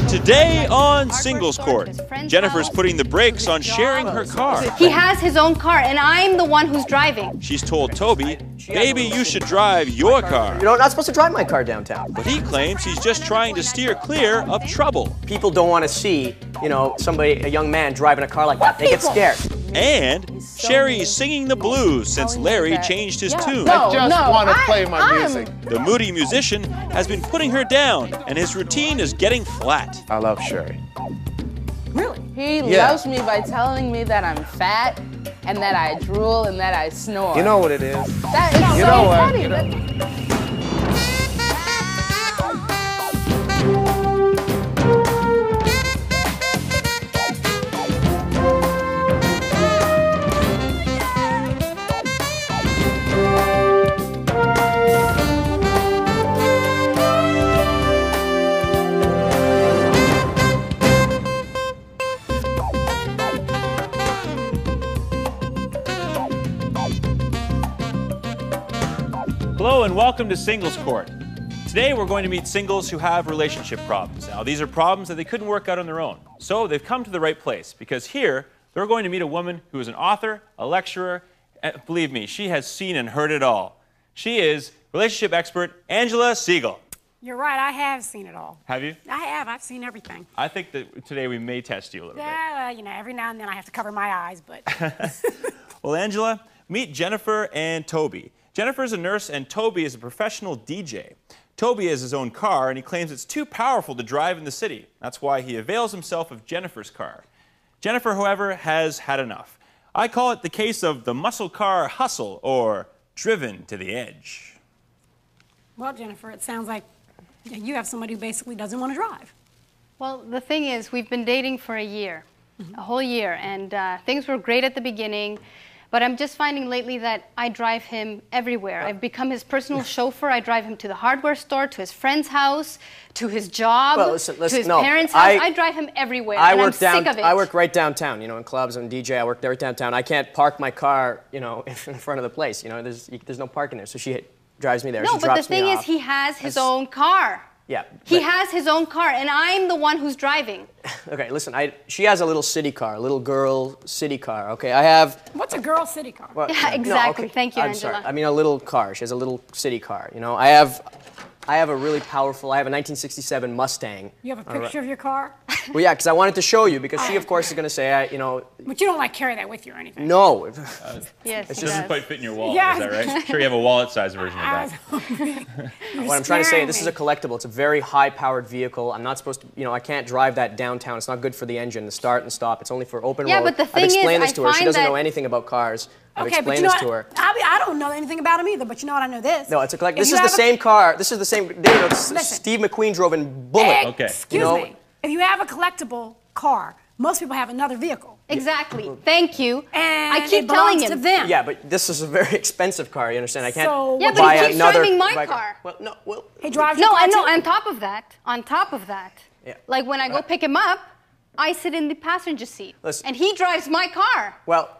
Today on Singles Court, Jennifer's putting the brakes on sharing her car. He has his own car, and I'm the one who's driving. She's told Toby, "Baby, you should drive your car." You're not supposed to drive my car downtown. But he claims he's just trying to steer clear of trouble. People don't want to see, a young man driving a car like that. They get scared. And Sherry's singing the blues since Larry changed his tune. I just want to play my music. The moody musician has been putting her down, and his routine is getting flat. I love Sherry. Really? He loves me by telling me that I'm fat, and that I drool, and that I snore. You know what it is? That is You so know what? funny. Hello and welcome to Singles Court. Today we're going to meet singles who have relationship problems. Now these are problems that they couldn't work out on their own. So they've come to the right place because here they're going to meet a woman who is an author, a lecturer, and believe me, she has seen and heard it all. She is relationship expert Angela Siegel. You're right, I have seen it all. Have you? I have, I've seen everything. I think that today we may test you a little bit. Yeah, every now and then I have to cover my eyes, but... Well, Angela, meet Jennifer and Toby. Jennifer's a nurse and Toby is a professional DJ. Toby has his own car and he claims it's too powerful to drive in the city. That's why he avails himself of Jennifer's car. Jennifer, however, has had enough. I call it the case of the muscle car hustle, or driven to the edge. Well, Jennifer, it sounds like you have somebody who basically doesn't want to drive. Well, the thing is, we've been dating for a year, a whole year, and things were great at the beginning. But I'm just finding lately that I drive him everywhere. I've become his personal chauffeur. I drive him to the hardware store, to his friend's house, to his job, to his parents' house. I drive him everywhere, and I'm sick of it. I work right downtown, in clubs and DJ. I work right downtown. I can't park my car, in front of the place. There's no parking there, so she drives me there. No, but the thing is, he has his own car. Yeah. He has his own car, and I'm the one who's driving. Okay, listen, she has a little city car, a little girl city car, okay? I have... What's a girl city car? Well, yeah, exactly. No, okay. Thank you, I'm Angela. sorry. I mean a little car. She has a little city car, I have a really powerful, I have a 1967 Mustang. You have a picture of your car? Well, yeah, because I wanted to show you, because she, of course, is going to say, But you don't, carry that with you or anything? No. Yes, it doesn't quite fit in your wallet, Yeah. is that right? I'm sure you have a wallet-sized version of that. What I'm trying to say, this is a collectible. It's a very high-powered vehicle. I'm not supposed to, I can't drive that downtown. It's not good for the engine, the start and stop. It's only for open road. Yeah, but the thing I've explained is, this to her. She doesn't know anything about cars. I've explained this to her. I don't know anything about him either, but you know what? I know this. No, it's a collectible. This is the same car. This is the same. Steve McQueen drove in Bullet. Okay. Excuse me. If you have a collectible car, most people have another vehicle. Exactly. Thank you. And I keep telling him. to them. Yeah, but this is a very expensive car. You understand? I can't yeah, buy but he keeps another. driving my car. Well, no. Well, he drives your car I know. too? On top of that, yeah. like when I go pick him up, I sit in the passenger seat, Listen. and he drives my car. Well,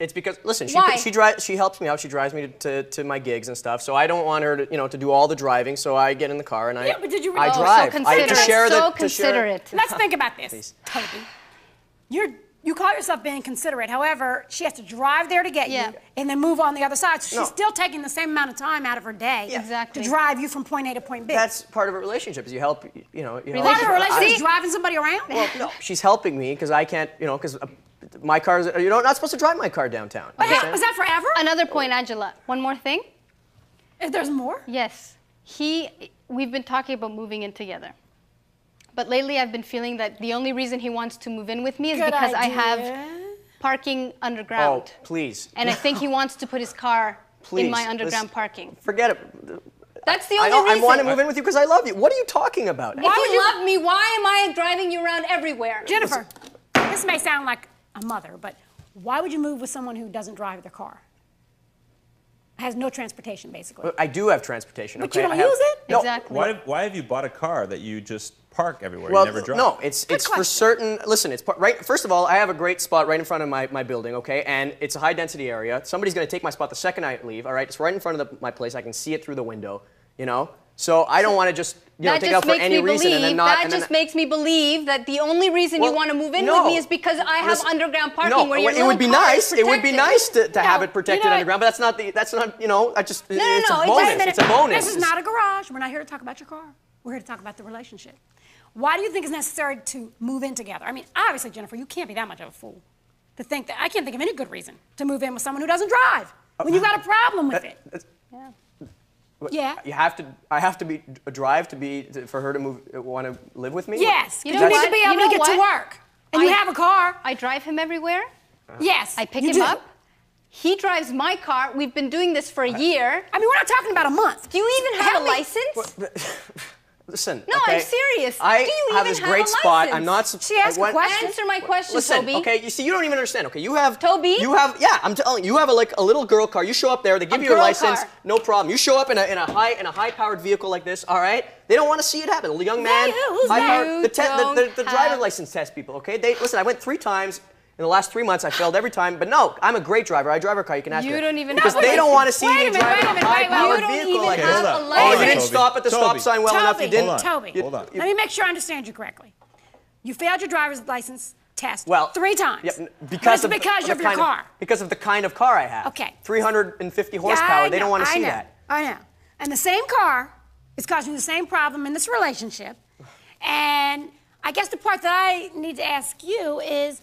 it's because listen, Why? she helps me out. She drives me to my gigs and stuff. So I don't want her to to do all the driving. So I get in the car and I but did you I really- drive. So I to share so the considerate. Let's think about this, Please. Toby. You call yourself being considerate. However, she has to drive there to get you and then move on the other side. So she's still taking the same amount of time out of her day Exactly. to drive you from point A to point B. That's part of a relationship. Is you help. part of a relationship is driving somebody around. Well, no, she's helping me because I can't. Because my car's. You're not supposed to drive my car downtown. Okay, was that forever? Another point, Angela. One more thing. If there's more? Yes. We've been talking about moving in together. But lately I've been feeling that the only reason he wants to move in with me is because I have parking underground. Oh, please. And I think he wants to put his car in my underground parking. Forget it. That's the only reason. I want to move in with you because I love you. What are you talking about? If you love me, why am I driving you around everywhere? Jennifer, this may sound like a mother, but why would you move with someone who doesn't drive their car? Has no transportation, basically. I do have transportation. But you don't use it? No. Exactly. Why have you bought a car that you just park everywhere? Well, you never drive? no, it's for certain. Listen, it's right. First of all, I have a great spot right in front of my building. Okay, and it's a high density area. Somebody's going to take my spot the second I leave. All right, it's right in front of my place. I can see it through the window. So I don't want to just take it out for any reason and then not. That just makes me believe that the only reason you want to move in with me is because I have underground parking where your it would be nice. It would be nice to have it protected underground, but that's not it's a bonus. It's a bonus. This is not a garage. We're not here to talk about your car. We're here to talk about the relationship. Why do you think it's necessary to move in together? I mean, obviously, Jennifer, you can't be that much of a fool to think that. I can't think of any good reason to move in with someone who doesn't drive when you've got a problem with it. Yeah. I have to drive for her to want to live with me? Yes. You need to be able to get to work. And you have a car. I drive him everywhere. Yes. I pick him up. He drives my car. We've been doing this for a year. I mean, we're not talking about a month. Do you even have a license? Listen. No, okay, I'm serious. I Do you have even this great spot. I'm not. She asked a question. Answer my question, Listen, Toby. okay. You see, you don't even understand. Okay, you have. Toby. You have. Yeah, I'm telling you. You have a little girl car. You show up there. They give you your license. Car. No problem. You show up in a high-powered vehicle like this. All right. They don't want to see it happen. The young man. Who's that? The driver's license test people. Okay. Listen. I went 3 times. In the last 3 months, I failed every time. But no, I'm a great driver. I drive a car. You can ask me. You don't even because have a they don't want to see me Wait a driving a high-powered vehicle like this. Oh, you didn't stop at the stop sign well enough. You didn't. Toby, Hold on. let me make sure I understand you correctly. You failed your driver's license test 3 times. Yeah, because of your car. Because of the kind of car I have. Okay. 350 horsepower. They don't want to see that. I know. And the same car is causing the same problem in this relationship. And I guess the part that I need to ask you is,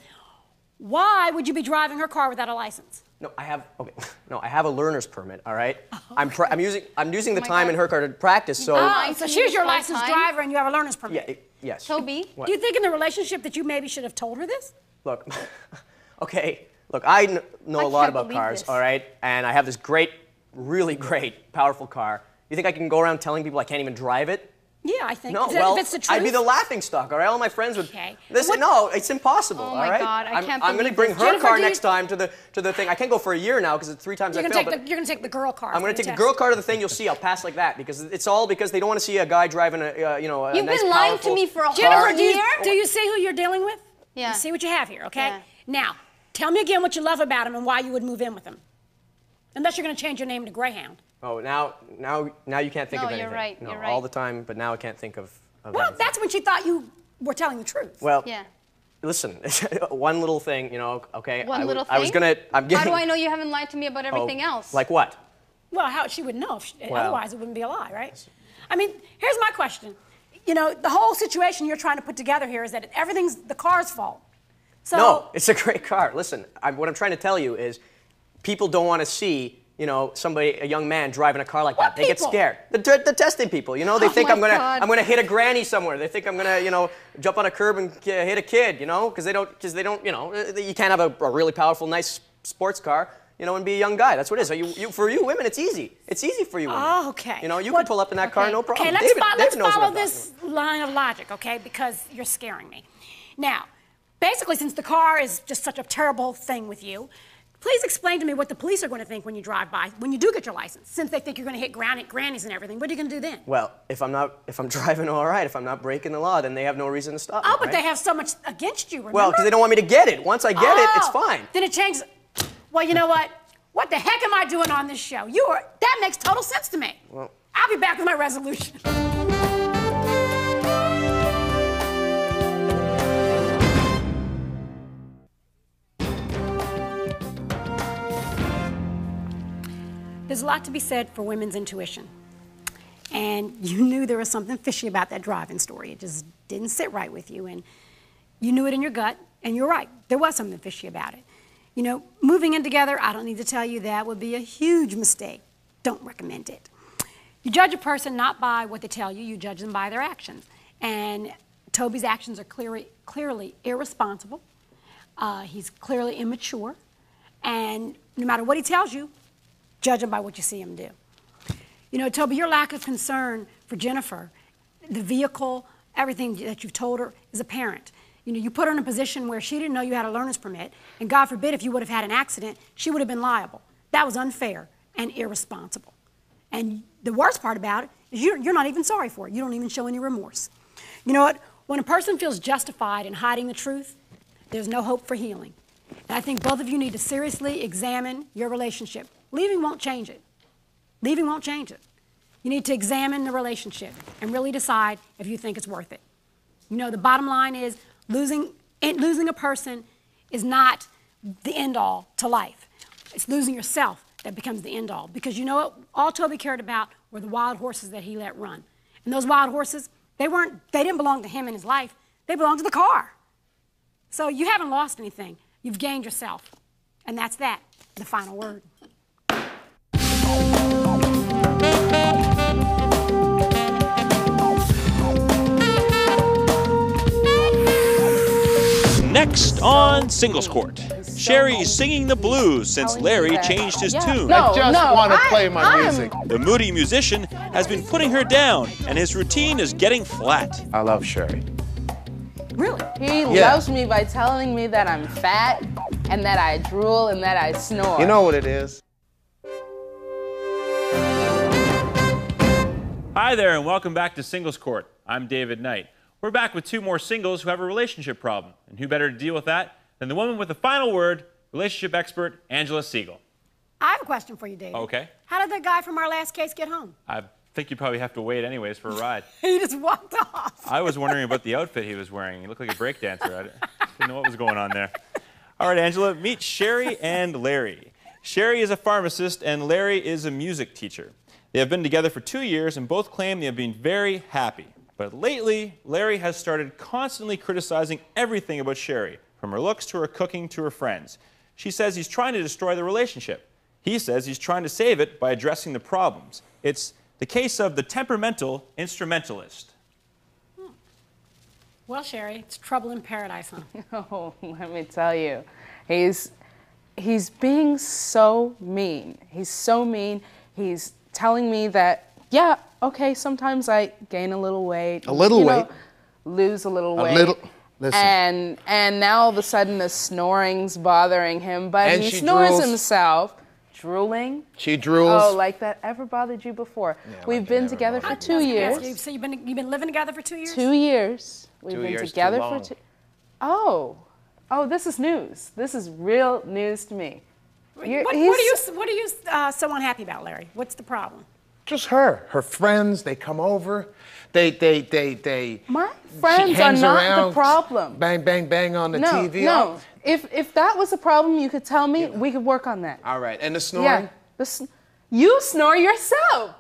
why would you be driving her car without a license? No, I have a learner's permit. All right. Okay. I'm using the time in her car to practice. So. So she's your licensed driver, and you have a learner's permit. Yeah. Yes. Toby. What? Do you think in the relationship that you maybe should have told her this? Look. Okay. Look, I know a lot about cars. This. All right. And I have this really great, powerful car. You think I can go around telling people I can't even drive it? Yeah, I think. No, if it's the truth. I'd be the laughingstock, all right? All my friends would. Okay. Listen, no, it's impossible, Oh all right? my God, I can't I'm going to bring believe her Jennifer, car next time to the thing. I can't go for a year now because it's 3 times I failed. You're going to take the girl car. I'm going to take the girl car to the thing. You'll see. I'll pass like that because it's all because they don't want to see a guy driving a You've nice, been lying powerful to me for a Jennifer, whole year. do you see who you're dealing with? Yeah. You see what you have here, okay? Yeah. Now, tell me again what you love about him and why you would move in with him. Unless you're going to change your name to Greyhound. Oh, now you can't think of anything. You're right. No, You're right. all the time, but now I can't think of Well, anything. that's when she thought you were telling the truth. Well, Yeah. listen, one little thing, okay. One little thing. I was gonna. I'm getting. How do I know you haven't lied to me about everything else? Like what? Well, how she would know? Well. Otherwise, it wouldn't be a lie, right? I mean, here's my question. The whole situation you're trying to put together here is that everything's the car's fault. So, No, it's a great car. Listen, what I'm trying to tell you is, people don't want to see. A young man driving a car like that. They get scared. The testing people, they think I'm gonna hit a granny somewhere. They think I'm gonna, jump on a curb and hit a kid, because they don't, you can't have a really powerful, nice sports car, and be a young guy. That's what it is. So for you women, it's easy. It's easy for you women. Oh, okay. You can pull up in that car, no problem. Okay, let's follow this line of logic, okay? Because you're scaring me. Now, basically, since the car is just such a terrible thing with you, please explain to me what the police are going to think when you drive by, when you do get your license, since they think you're going to hit grannies and everything. What are you going to do then? Well, if I'm driving all right, if I'm not breaking the law, then they have no reason to stop me. Oh, but they have so much against you, remember? Well, because they don't want me to get it. Once I get it, it's fine. Then it changes. Well, you know what? What the heck am I doing on this show? That makes total sense to me. Well, I'll be back with my resolution. There's a lot to be said for women's intuition. And you knew there was something fishy about that driving story. It just didn't sit right with you. And you knew it in your gut, and you're right. There was something fishy about it. Moving in together, I don't need to tell you that would be a huge mistake. Don't recommend it. You judge a person not by what they tell you, you judge them by their actions. And Toby's actions are clearly irresponsible. He's clearly immature. And no matter what he tells you, judge him by what you see him do. Toby, your lack of concern for Jennifer, the vehicle, everything that you've told her is apparent. You put her in a position where she didn't know you had a learner's permit, and God forbid if you would have had an accident, she would have been liable. That was unfair and irresponsible. And the worst part about it is you're not even sorry for it. You don't even show any remorse. You know what? When a person feels justified in hiding the truth, there's no hope for healing. And I think both of you need to seriously examine your relationship. Leaving won't change it. Leaving won't change it. You need to examine the relationship and really decide if you think it's worth it. You know, the bottom line is losing a person is not the end all to life. It's losing yourself that becomes the end all. Because you know what? All Toby cared about were the wild horses that he let run. And those wild horses, they didn't belong to him in his life. They belonged to the car. So you haven't lost anything. You've gained yourself. And that's that, the final word. Next on Singles Court, Sherry's singing the blues since Larry changed his tune. I just want to play my music. The moody musician has been putting her down, and his routine is getting flat. I love Sherry. Really? He loves me by telling me that I'm fat and that I drool and that I snore. You know what it is? Hi there, and welcome back to Singles Court. I'm David Knight. We're back with two more singles who have a relationship problem. And who better to deal with that than the woman with the final word, relationship expert Angela Siegel. I have a question for you, David. Okay. How did that guy from our last case get home? I think you probably have to wait anyways for a ride. He just walked off. I was wondering about the outfit he was wearing. He looked like a breakdancer. I didn't know what was going on there. All right, Angela, meet Sherry and Larry. Sherry is a pharmacist and Larry is a music teacher. They have been together for 2 years and both claim they have been very happy. But lately, Larry has started constantly criticizing everything about Sherry, from her looks to her cooking to her friends. She says he's trying to destroy the relationship. He says he's trying to save it by addressing the problems. It's the case of the temperamental instrumentalist. Well, Sherry, it's trouble in paradise, huh? Oh, let me tell you, he's being so mean. He's so mean. He's telling me that, yeah, okay, sometimes I gain a little weight. A little weight? Lose a little weight. A little. Listen. And now all of a sudden the snoring's bothering him, but And he she snores drools. himself. Drooling? She drools. Oh, like that ever bothered you before? Yeah, We've like been it never together for bothered 2 me. years. So you've been living together for 2 years? 2 years. We've 2 been years together too for long. 2. Oh, this is news. This is real news to me. What are you so unhappy about, Larry? What's the problem? Just her. Her friends, they come over. They My she friends are hangs not around, the problem. Bang, bang, bang on the No, TV. no. If that was a problem, you could tell me. We could work on that. All right. And the snoring? Yeah. You snore yourself.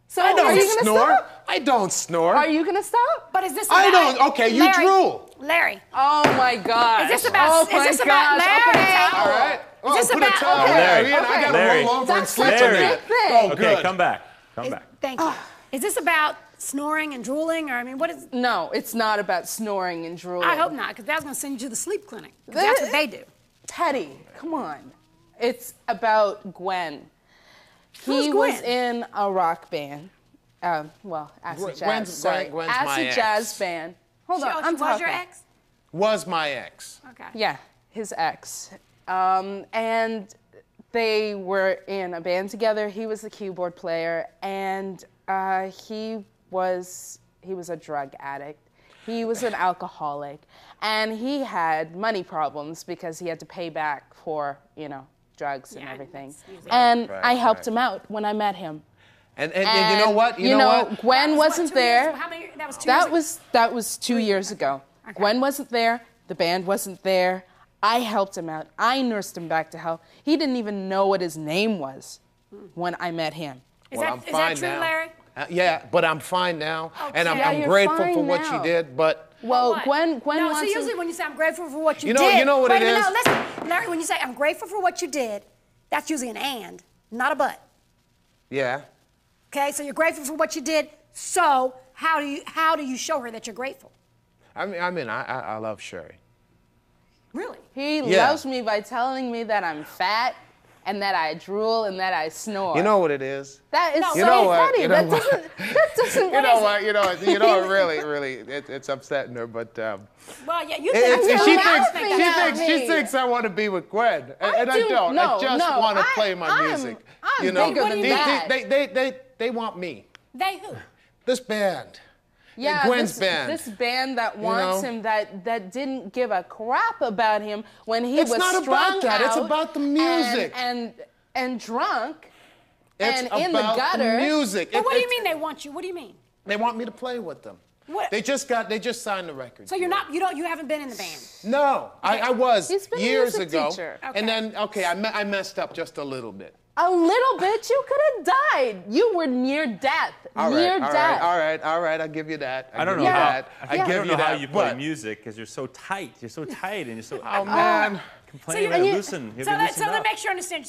So I are you don't gonna snore. stop? I don't snore. Are you gonna stop? But is this I about... don't. Okay, you Larry, drool. Larry, Oh my gosh. is this about... Oh is my this about gosh. Larry? Open a towel. All right. Oh, this put about- a towel okay. Larry, and Okay. I gotta Larry. roll over and That's sleep such in a it. good thing. Oh, Okay, good. come back. Come back. Thank you. Is this about snoring and drooling, or I mean, what is... No, it's not about snoring and drooling. I hope not, because that's going to send you to the sleep clinic. 'Cause that's what they do. Teddy, come on. It's about Gwen. Who's He was Gwen? in a rock band. Well, acid jazz. Gwen's Sorry, my acid ex. jazz band. Hold on, I'm was talking. your ex? Was my ex. Okay. Yeah, his ex. And they were in a band together. He was the keyboard player, and he was a drug addict. He was an alcoholic, and he had money problems because he had to pay back for, drugs and Yeah, everything. that's usually- And Right, I helped right. him out when I met him. And you know what? You know what? Gwen That was, wasn't what, 2 years there. ago? How many, that was 2 years ago? That was 2 years ago. Okay. Gwen wasn't there. The band wasn't there. I helped him out. I nursed him back to health. He didn't even know what his name was when I met him. Is Well, that, I'm fine is that true, now. Larry? Yeah, but I'm fine now, and Okay. Yeah, I'm you're grateful fine for what she now. did. But Well, What? Gwen no, wants so to- usually when you say I'm grateful for what you, You know- did. you know what wait it a minute, is? no, listen, Larry, when you say I'm grateful for what you did, that's usually an and, not a but. yeah, Okay, so you're grateful for what you did. So how do you show her that you're grateful? I love Sherry. Really? He Yeah. loves me by telling me that I'm fat and that I drool and that I snore. You know what it is? That is No, so You know what? funny. You know That what? doesn't. You know what? You know, really, it's upsetting her. But Well, yeah, you think she you're laughing at she me. thinks I want to be with Gwen, and I do- don't. no, I just no, want to I- play my I'm- music. I'm you know, bigger than that. They want me. they who? This band. Yeah, Gwen's band. This band that wants know? him, that didn't give a crap about him when he It's was not strung about that. It's out about the music. and drunk. It's And in the about gutter- music. But what do you mean they want you? What do you mean? They want me to play with them. What? They just signed the record. So you haven't been in the band? No, I was He's been a years music ago. teacher. And then, I messed up just a little bit. A little bit, you could have died. You were near death. All near death. right, I'll give you that. I don't know give you how. that. I don't know how you play but- music because you're so tight. You're so tight and you're so. Oh, man. Complaining So about you- loosen. So let me make sure I understand.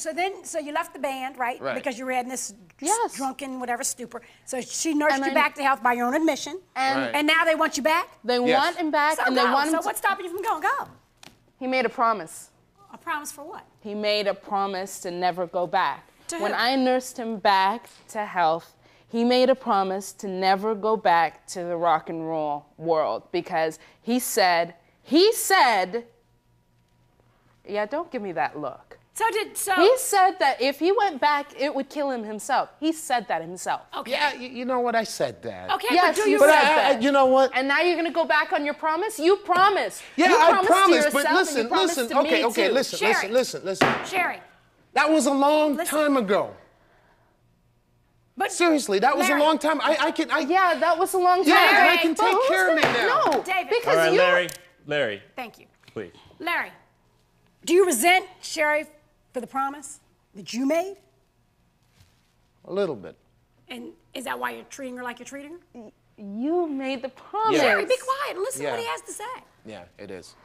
So you left the band, right? Right. Because you were in this Yes. drunken whatever stupor. So she nursed And you then- back to health by your own admission. And- Right. And now they want you back? They Yes. want him back, So and they go. want him So to... what's stopping you from going? Go. He made a promise. A promise for what? He made a promise to never go back. To When who? I nursed him back to health, he made a promise to never go back to the rock and roll world because he said, yeah, don't give me that look. He said that if he went back, it would kill him himself. He said that himself. Okay. Yeah, you know what? I said that. Okay, Yes, but do you you said really? that. You know what? And now you're going to go back on your promise? You promised. Yeah, you I promised promised, to but yourself and you promised listen. to me Okay, too. listen. Sherry. That was a long Listen. time ago. But Seriously, that was Larry. a long time. Yeah, that was a long time Yeah, ago. and I can But take who's care of me that? now. No, David. because All right, you... Larry, thank you. please. Larry, do you resent Sherry for the promise that you made? A little bit. And is that why you're treating her like you're treating her? You made the promise. Yeah. Sherry, be quiet and listen to what Yeah. he has to say. Yeah, it is.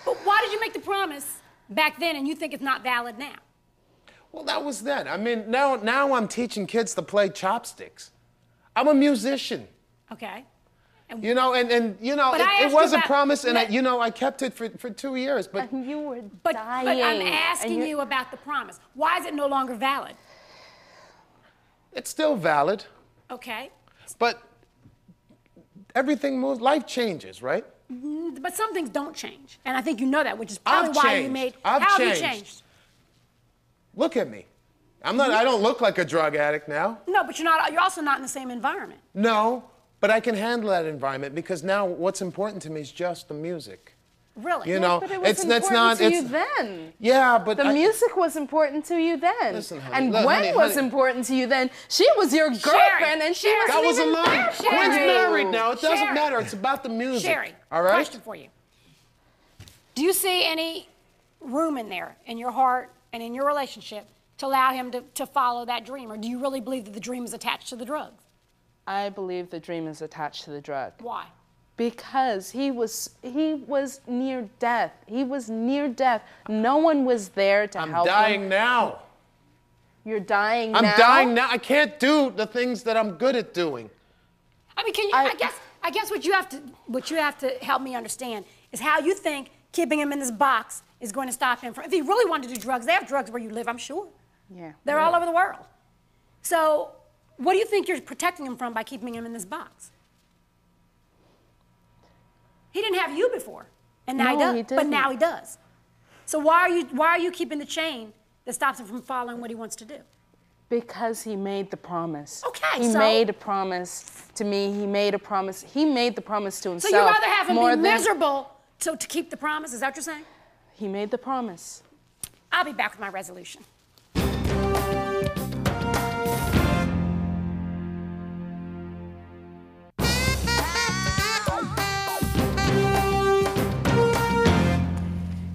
But why did you make the promise back then and you think it's not valid now? Well, that was then. I mean, now I'm teaching kids to play chopsticks. I'm a musician. Okay. And You know, and you know, But I it asked was you a about- promise, and let- I kept it for 2 years. But And you were but dying. I'm and asking you're- you about the promise. Why is it no longer valid? it's still valid. Okay. But everything moves. Life changes, right? But some things don't change. And I think you know that, which is probably I've why you changed. made. I've How changed. have you changed? Look at me. I don't look like a drug addict now. No, but you're also not in the same environment. No, but I can handle that environment because now what's important to me is just the music. Really? You know, But it was it's important not. to It's you then. yeah, but The music was important to you then. Listen, honey, and look, Gwen honey, was honey. important to you then. She was your girlfriend and she Sherry. wasn't that was a even long. there for Gwen's you. married now. It doesn't Sherry. matter. It's about the music. Sherry, all right. question for you. Do you see any room in there, in your heart and in your relationship, to allow him to follow that dream? Or do you really believe that the dream is attached to the drugs? I believe the dream is attached to the drug. Why? Because he was near death. He was near death. No one was there to I'm help dying him. now. You're dying I'm now? dying now. I can't do the things that I'm good at doing. I mean, I guess what you have to help me understand is how you think keeping him in this box is going to stop him from. If he really wanted to do drugs, they have drugs where you live, I'm sure. Yeah. They're all over the world. So, what do you think you're protecting him from by keeping him in this box? He didn't have you before, and now he No, does. he But didn't. now he does. So why are you keeping the chain that stops him from following what he wants to do? Because he made the promise. Okay, He so- made a promise to me. He made a promise. He made the promise to So himself. you'd rather have him more be than- miserable to keep the promise? Is that what you're saying? He made the promise. I'll be back with my resolution.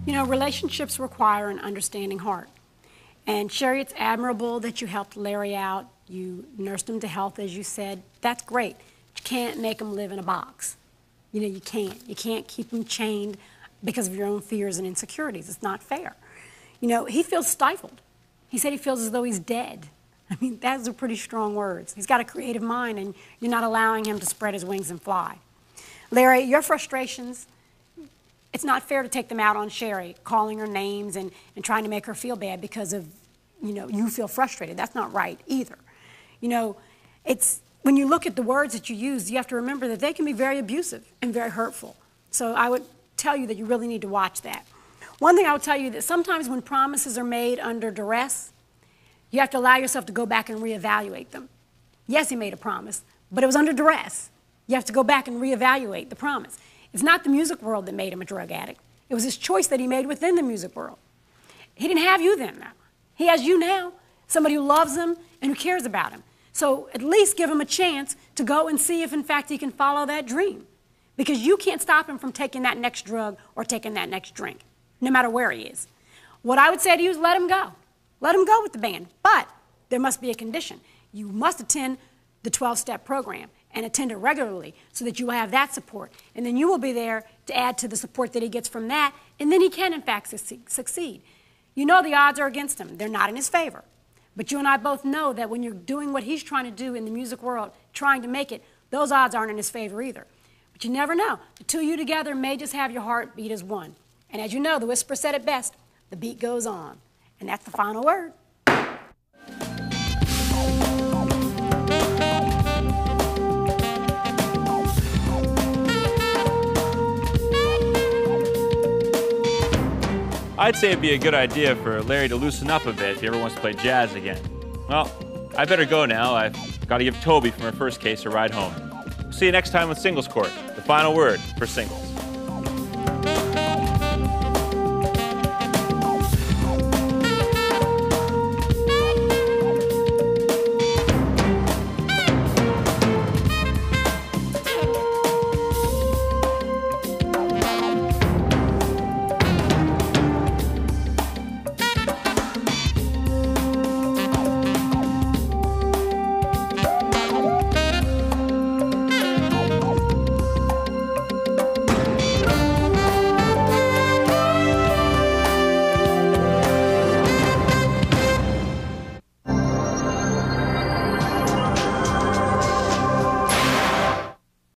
You know, relationships require an understanding heart. And Sherry, it's admirable that you helped Larry out. You nursed him to health, as you said. That's great. You can't make him live in a box. You know, you can't. You can't keep him chained because of your own fears and insecurities. It's not fair. You know, he feels stifled. He said he feels as though he's dead. I mean, those are pretty strong words. He's got a creative mind, and you're not allowing him to spread his wings and fly. Larry, your frustrations, it's not fair to take them out on Sherry, calling her names and trying to make her feel bad because of, you know, you feel frustrated. That's not right either. You know, it's when you look at the words that you use, you have to remember that they can be very abusive and very hurtful. So I would tell you that you really need to watch that. One thing I would tell you that sometimes when promises are made under duress, you have to allow yourself to go back and reevaluate them. Yes, he made a promise, but it was under duress. You have to go back and reevaluate the promise. It's not the music world that made him a drug addict. It was his choice that he made within the music world. He didn't have you then, though. He has you now, somebody who loves him and who cares about him. So at least give him a chance to go and see if, in fact, he can follow that dream. Because you can't stop him from taking that next drug or taking that next drink, no matter where he is. What I would say to you is let him go. Let him go with the band. But there must be a condition. You must attend the 12-step program and attend it regularly so that you will have that support. And then you will be there to add to the support that he gets from that, and then he can, in fact, succeed. You know the odds are against him. They're not in his favor. But you and I both know that when you're doing what he's trying to do in the music world, trying to make it, those odds aren't in his favor either. But you never know. The two of you together may just have your heart beat as one. And as you know, the whisper said it best, the beat goes on. And that's the final word. I'd say it'd be a good idea for Larry to loosen up a bit if he ever wants to play jazz again. Well, I better go now. I've got to give Toby from her first case a ride home. See you next time with Singles Court, the final word for singles.